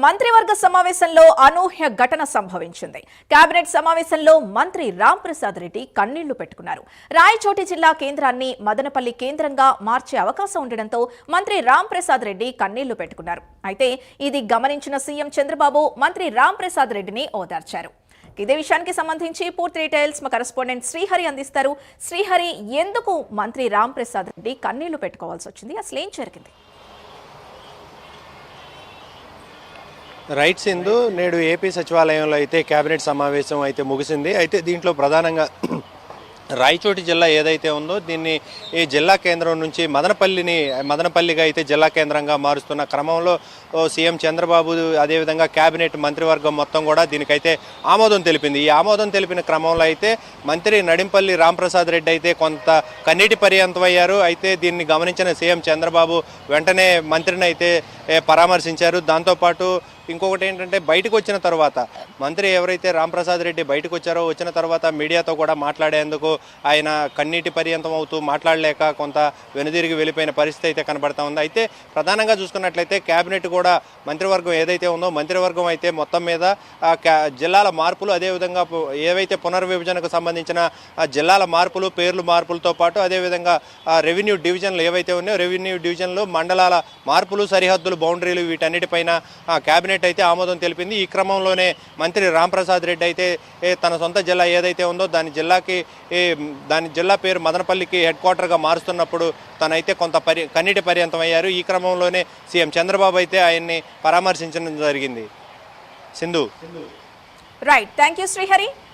మంత్రివర్గ సమావేశంలో అనూహ్య ఘటన సంభవించింది. కేబినెట్ సమావేశంలో మంత్రి రాంప్రసాద్ రెడ్డి కన్నీళ్లు పెట్టుకున్నారు. రాయచోటి జిల్లా కేంద్రాన్ని మదనపల్లి కేంద్రంగా మార్చే అవకాశం ఉండడంతో మంత్రి రాంప్రసాద్ రెడ్డి కన్నీళ్లు పెట్టుకున్నారు. అయితే ఇది గమనించిన సీఎం చంద్రబాబు మంత్రి రాంప్రసాద్ రెడ్డిని ఓదార్చారు. ఇదే విషయానికి సంబంధించి పూర్తి డీటెయిల్స్ మా కరెస్పాండెంట్ శ్రీహరి అందిస్తారు. శ్రీహరి, ఎందుకు మంత్రి రాంప్రసాద్ రెడ్డి కన్నీళ్లు పెట్టుకోవాల్సి వచ్చింది? అసలు ఏం జరిగింది? రైట్ సింధు, నేడు ఏపీ సచివాలయంలో అయితే కేబినెట్ సమావేశం అయితే ముగిసింది. అయితే దీంట్లో ప్రధానంగా రాయచోటి జిల్లా ఏదైతే ఉందో దీన్ని ఈ జిల్లా కేంద్రం నుంచి మదనపల్లిగా అయితే జిల్లా కేంద్రంగా మారుస్తున్న క్రమంలో సీఎం చంద్రబాబు అదేవిధంగా కేబినెట్ మంత్రివర్గం మొత్తం కూడా దీనికైతే ఆమోదం తెలిపింది. ఈ ఆమోదం తెలిపిన క్రమంలో అయితే మంత్రి నడింపల్లి రాంప్రసాద్ రెడ్డి అయితే కొంత కన్నీటి పర్యంతమయ్యారు. అయితే దీన్ని గమనించిన సీఎం చంద్రబాబు వెంటనే మంత్రిని అయితే పరామర్శించారు. దాంతోపాటు ఇంకొకటి ఏంటంటే, బయటకు వచ్చిన తర్వాత మంత్రి ఎవరైతే రాంప్రసాద్ రెడ్డి బయటకు వచ్చారో వచ్చిన తర్వాత మీడియాతో కూడా మాట్లాడేందుకు ఆయన కన్నీటి పర్యంతం అవుతూ మాట్లాడలేక కొంత వెనుదిరిగి వెళ్ళిపోయిన పరిస్థితి అయితే కనబడతా ఉంది. అయితే ప్రధానంగా చూసుకున్నట్లయితే కేబినెట్ కూడా మంత్రివర్గం ఏదైతే ఉందో మంత్రివర్గం అయితే మొత్తం మీద జిల్లాల మార్పులు, అదేవిధంగా ఏవైతే పునర్విభజనకు సంబంధించిన జిల్లాల మార్పులు, పేర్లు మార్పులతో పాటు అదేవిధంగా రెవెన్యూ డివిజన్లు ఏవైతే ఉన్నాయో రెవెన్యూ డివిజన్లు, మండలాల మార్పులు, సరిహద్దులు, బౌండరీలు వీటన్నిటిపైన కేబినెట్ అయితే ఆమోదం తెలిపింది. ఈ క్రమంలోనే మంత్రి రాంప్రసాద్ రెడ్డి అయితే తన సొంత జిల్లా ఏదైతే ఉందో దాని జిల్లా పేరు మదనపల్లికి హెడ్ క్వార్టర్గా మారుస్తున్నప్పుడు తనైతే కొంత కన్నీటి పర్యంతం అయ్యారు. ఈ క్రమంలోనే సీఎం చంద్రబాబు అయితే ఆయన్ని పరామర్శించడం జరిగింది. Sindhu. Right, thank you Srihari.